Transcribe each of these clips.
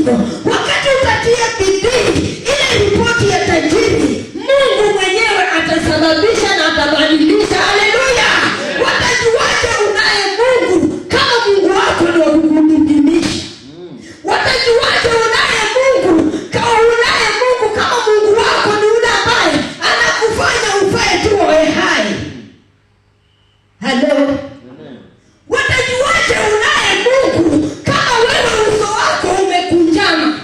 hivyo. Wakati utatia bidii, ile ripoti ya tajiri Mungu mwenyewe atasababisha na atabadilisha. Haleluya! Watajuaje unaye Mungu kama Mungu wako ni wa kukudidimisha? Watajuaje unaye Mungu kama Mungu wako ni yule ambaye anakufanya ufae tu wewe hai? Halo? Watajuaje unaye Mungu kama wewe uso wako umekunjama?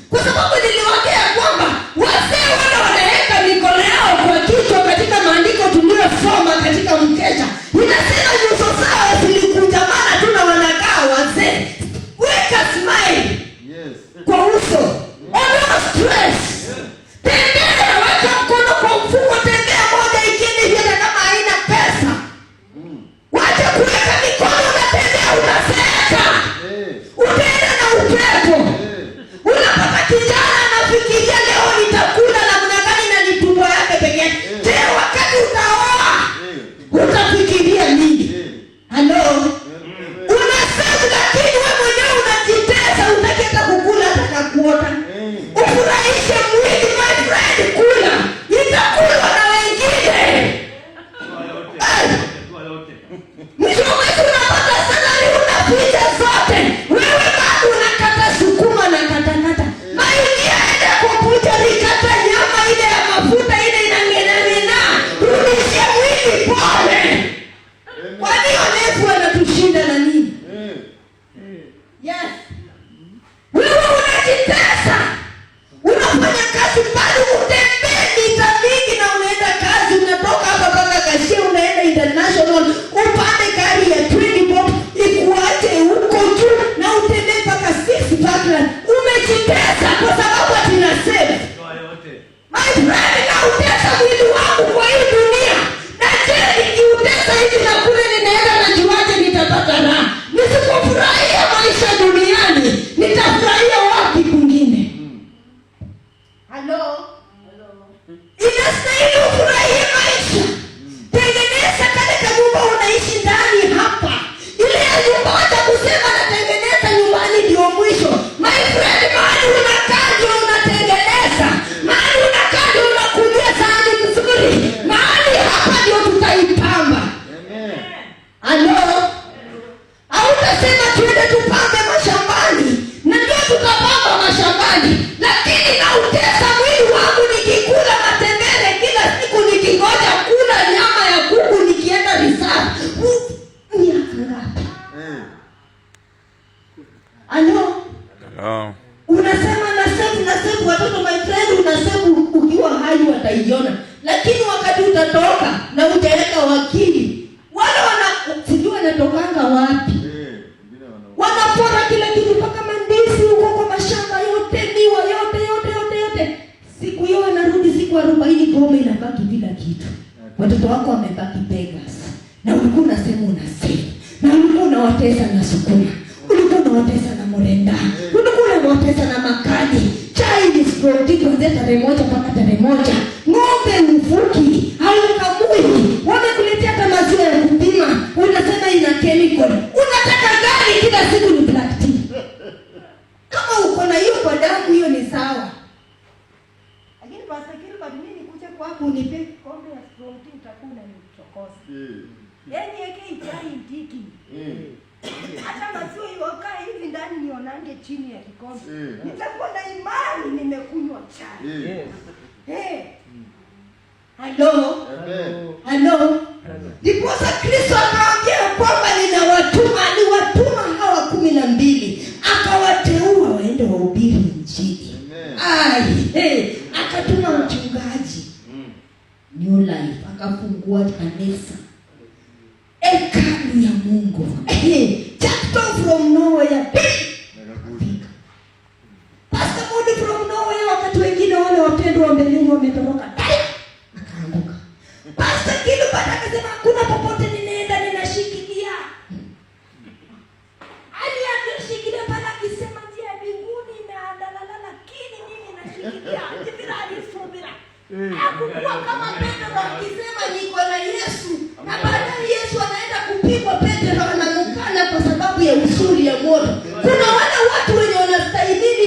Kwa sababu niliwaambia kwamba wazee wale wanaweka mikono yao kwa kichwa katika maandiko tuliyosoma katika mkesha. Inasema nyuso zao zilikunjamana tu na wanakaa wazee. Weka smile. Yes. Kwa uso. Ondoa stress. Tembea, weka mkono kwa mfuko, tembea moja ikini hata kama haina pesa. Wacha kuweka mikono unatembea unaseeka. Utaenda na upepo. Unapata kijana anafikiria leo nitakula namna gani na ni tumbo yake pekee. Je, wakati utaoa utafikiria nini? Halo? Unasema lakini wewe mwenyewe unajitesa, utaketa kukula hata kuota. Ufurahishe mwili, my friend, kula. Itakulwa na wengine. Mwisho mwezi unapata salari, unapicha zote. Wewe bado unakata sukuma na katakata. Maingia ende kupucha nikata nyama ile ya mafuta ile inangenamina. Rudishia mwili pole. Kwani onefu wanatushinda na nini? Yes. Wewe unajitesa. Unafanya kazi bado utembee mita mingi na unaenda kazi, unatoka hapa mpaka Kashia, unaenda international, upande gari ya 20 bob ikuache huko juu na utembee mpaka 6 Parkland. Umejitesa kwa sababu atina save. My friend, na utesa mwili wangu kwa hii dunia. Na je, nikiutesa hivi na kule ninaenda na juaje nitapata raha? Nisipofurahia maisha duniani, nitafurahia wapi kwingine? Halo? Inastahili ufurahie maisha. Tengeneza katika nyumba unaishi ndani hapa. Ile ya nyumba wacha kusema natengeneza nyumbani ndio mwisho. My friend, mahali unakaa ndio unatengeneza. Mahali unakaa ndio unakulia sahani nzuri. Mahali hapa ndio tutaipamba. Halo? Hautasema tuende tupambe mashambani. Na ndio tutapamba mashambani. Lakini na utesa mwili wangu nikikula matembele kila siku, nikingoja kula nyama ya kuku nikienda reserve. Miaka ngapi? Halo? Unasema na save watoto, my friend, unasema ukiwa hai wataiona. Lakini wakati utatoka na utaeleka wakili, wale sijui wanatokanga wapi. Wanapora kila kitu mpaka mandizi huko kwa mashamba yote, miwa yote. Siku hiyo wanarudi siku 40 gome inabaki bila kitu. Watoto wako wamebaki beggars. Na ulikuwa unasema unasave. Na ulikuwa unawatesa na sukuma. Ulikuwa unawatesa na morenda. Ulikuwa unawatesa na makadi. Child is growing kuanzia tarehe 1 mpaka tarehe 1. Ng'ombe ufuki, haukamui. Wamekuletea hata maziwa ya kupima. Unasema ina chemical. Unataka gani kila siku ni black tea? Kama uko na hiyo kwa damu, hiyo ni sawa. Lakini Pastor Kilo kwa mimi nikuja kwako unipe kombe ya strong tea, utakuwa unanichokoza. Yaani yake ichai ndiki. Hata maziwa yokaa hivi ndani nionange chini ya kikombe. Nitakuwa na imani nimekunywa chai. Halo? Halo? Ndiposa Kristo akaambia kwamba niwatuma hawa 12. Akawateua waende wahubiri Injili. Akatuma mchungaji New Life, akafungua kanisa, hekalu ya Mungu. Chapter from nowhere. Pastor Moody from nowhere, wakati wengine wale wapendwa wa mbeleni wametoroka. Akaanguka. Pastor Kilo baada akasema hakuna popote ninaenda ninashikilia. Aliyeshikilia pala akisema njia ya mbinguni imeandalala, lakini mimi nashikilia. Jibira alisubira. Hakukuwa kama Petro akisema niko na Yesu. Na baadaye Yesu anaenda kupigwa, Petro anamkana kwa sababu ya usuri ya moto. Kuna wale watu wenye wanastahimili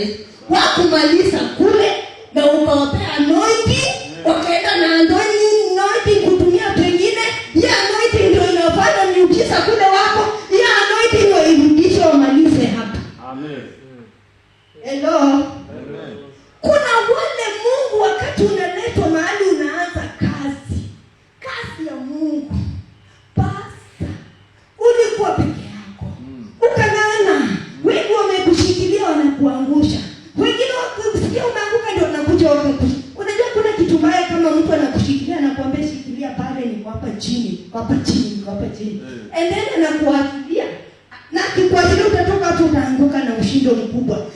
Yesu. Wakumaliza kule na ukawapea anointing, wakaenda na anointing kutumia pengine. Ya anointing ndio inafanya miujiza kule wako. Ya anointing wairudishe wamalize hapa. Amen. Hello. Amen. Kuna wale Mungu wakati unaletwa mahali unaanza kazi ya Mungu. Basta ulikuwa peke yako. Ukangana. Wengi wamekushikilia wanakuangusha. Wengine wakisikia umeanguka ndio wanakuja wakakusha. Unajua kuna kitu mbaya kama mtu anakushikilia na kuambia shikilia pale ni hapa chini. And then anakuachilia. Na kikwajili utatoka hapo utaanguka na ushindo mkubwa.